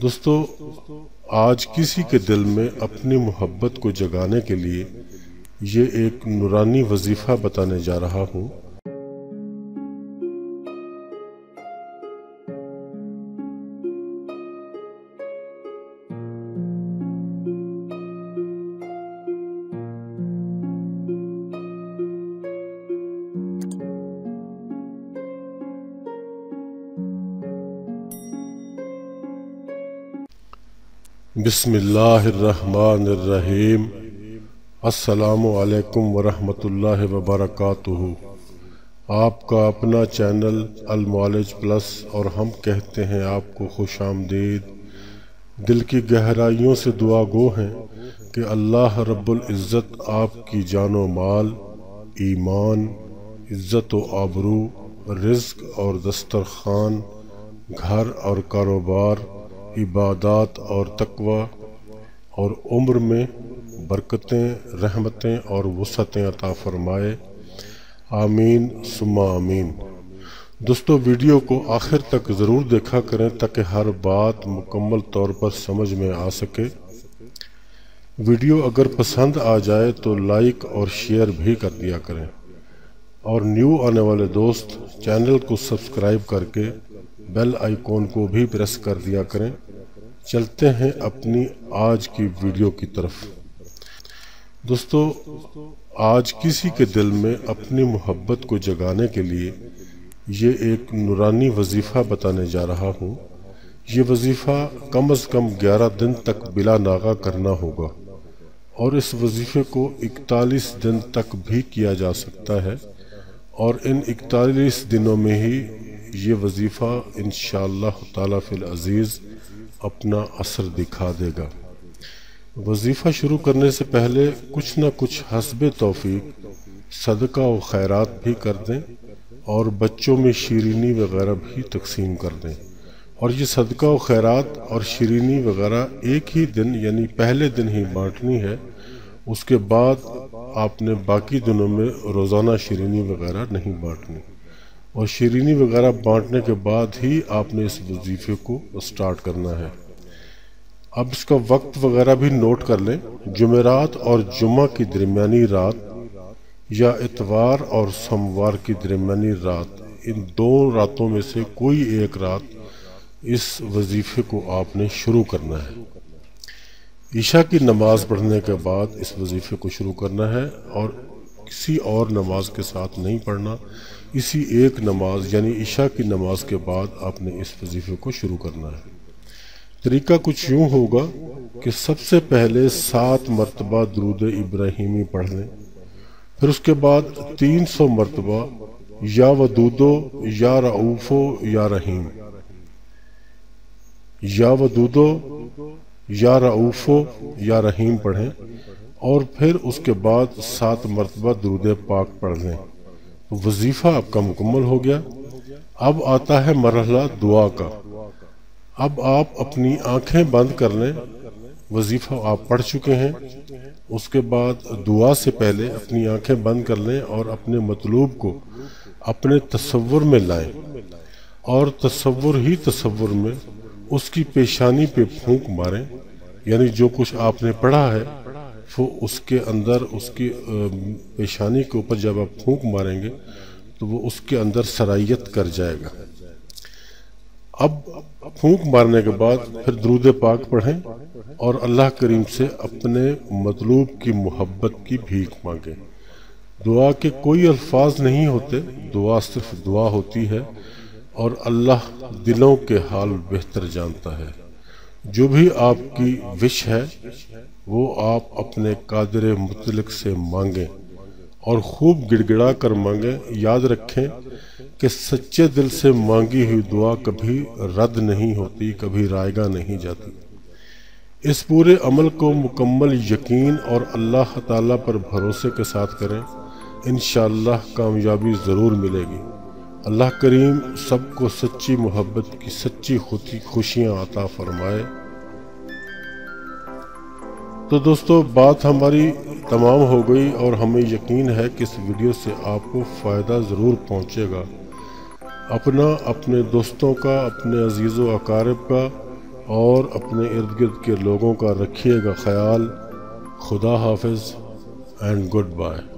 دوستو، آج کسی کے دل میں اپنی محبت کو جگانے کے لیے یہ ایک نورانی وظیفہ بتانے جا رہا ہوں۔ بسم اللہ الرحمن الرحیم۔ السلام علیکم ورحمۃ اللہ وبرکاتہ۔ آپ کا اپنا چینل المعالج پلس اور ہم کہتے ہیں آپ کو خوش آمدید۔ دل کی گہرائیوں سے دعا گو ہیں کہ اللہ رب العزت آپ کی جان و مال، ایمان، عزت و آبرو، رزق اور دسترخوان، گھر اور کاروبار، عبادات اور تقوی اور عمر میں برکتیں، رحمتیں اور وسعتیں عطا فرمائے، آمین ثم آمین۔ دوستو، ویڈیو کو آخر تک ضرور دیکھا کریں تاکہ ہر بات مکمل طور پر سمجھ میں آ سکے۔ ویڈیو اگر پسند آ جائے تو لائک اور شیئر بھی کر دیا کریں، اور نیو آنے والے دوست چینل کو سبسکرائب کر کے بیل آئیکن کو بھی پریس کر دیا کریں۔ چلتے ہیں اپنی آج کی ویڈیو کی طرف۔ دوستو، آج کسی کے دل میں اپنی محبت کو جگانے کے لیے یہ ایک نورانی وظیفہ بتانے جا رہا ہوں۔ یہ وظیفہ کم از کم 11 دن تک بلا ناغہ کرنا ہوگا، اور اس وظیفے کو 41 دن تک بھی کیا جا سکتا ہے، اور ان 41 دنوں میں ہی یہ وظیفہ انشاءاللہ تعالی فی العزیز اپنا اثر دکھا دے گا۔ وظیفہ شروع کرنے سے پہلے کچھ نہ کچھ حسب توفیق صدقہ و خیرات بھی کر دیں، اور بچوں میں شیرینی وغیرہ بھی تقسیم کر دیں۔ اور یہ صدقہ و خیرات اور شیرینی وغیرہ ایک ہی دن یعنی پہلے دن ہی بانٹنی ہے۔ اس کے بعد آپ نے باقی دنوں میں روزانہ شیرینی وغیرہ نہیں بانٹنی، اور شیرینی وغیرہ بانٹنے کے بعد ہی آپ نے اس وظیفے کو سٹارٹ کرنا ہے۔ اب اس کا وقت وغیرہ بھی نوٹ کر لیں۔ جمعرات اور جمعہ کی درمیانی رات، یا اتوار اور سوموار کی درمیانی رات، ان دو راتوں میں سے کوئی ایک رات اس وظیفے کو آپ نے شروع کرنا ہے۔ عشاء کی نماز پڑھنے کے بعد اس وظیفے کو شروع کرنا ہے، اور کسی اور نماز کے ساتھ نہیں پڑھنا۔ اسی ایک نماز یعنی عشاء کی نماز کے بعد آپ نے اس وظیفے کو شروع کرنا ہے۔ طریقہ کچھ یوں ہوگا کہ سب سے پہلے 7 مرتبہ درود ابراہیمی پڑھ لیں، پھر اس کے بعد 300 مرتبہ یا ودودو یا رعوفو یا رحیم، یا ودودو یا رعوفو یا رحیم پڑھیں، اور پھر اس کے بعد 7 مرتبہ درود پاک پڑھ لیں۔ وظیفہ آپ کا مکمل ہو گیا۔ اب آتا ہے مرحلہ دعا کا۔ اب آپ اپنی آنکھیں بند کر لیں۔ وظیفہ آپ پڑھ چکے ہیں، اس کے بعد دعا سے پہلے اپنی آنکھیں بند کر لیں اور اپنے مطلوب کو اپنے تصور میں لائیں، اور تصور ہی تصور میں اس کی پیشانی پہ پھونک ماریں، یعنی جو کچھ آپ نے پڑھا ہے وہ اس کے اندر، اس کی پیشانی کے اوپر جب آپ پھونک ماریں گے تو وہ اس کے اندر سرائیت کر جائے گا۔ اب پھونک مارنے کے بعد پھر درود پاک پڑھیں، اور اللہ کریم سے اپنے مطلوب کی محبت کی بھیک مانگیں۔ دعا کے کوئی الفاظ نہیں ہوتے، دعا صرف دعا ہوتی ہے، اور اللہ دلوں کے حال بہتر جانتا ہے۔ جو بھی آپ کی وش ہے وہ آپ اپنے قادر مطلق سے مانگیں، اور خوب گڑ گڑا کر مانگیں۔ یاد رکھیں کہ سچے دل سے مانگی ہوئی دعا کبھی رد نہیں ہوتی، کبھی رائے گاہ نہیں جاتی۔ اس پورے عمل کو مکمل یقین اور اللہ تعالیٰ پر بھروسے کے ساتھ کریں، انشاءاللہ کامیابی ضرور ملے گی۔ اللہ کریم سب کو سچی محبت کی سچی خوشیاں عطا فرمائے۔ تو دوستو، بات ہماری تمام ہو گئی، اور ہمیں یقین ہے کہ اس ویڈیو سے آپ کو فائدہ ضرور پہنچے گا۔ اپنا، اپنے دوستوں کا، اپنے عزیز و اقارب کا اور اپنے ارد گرد کے لوگوں کا رکھیے گا خیال۔ خدا حافظ اینڈ گڈ بائے۔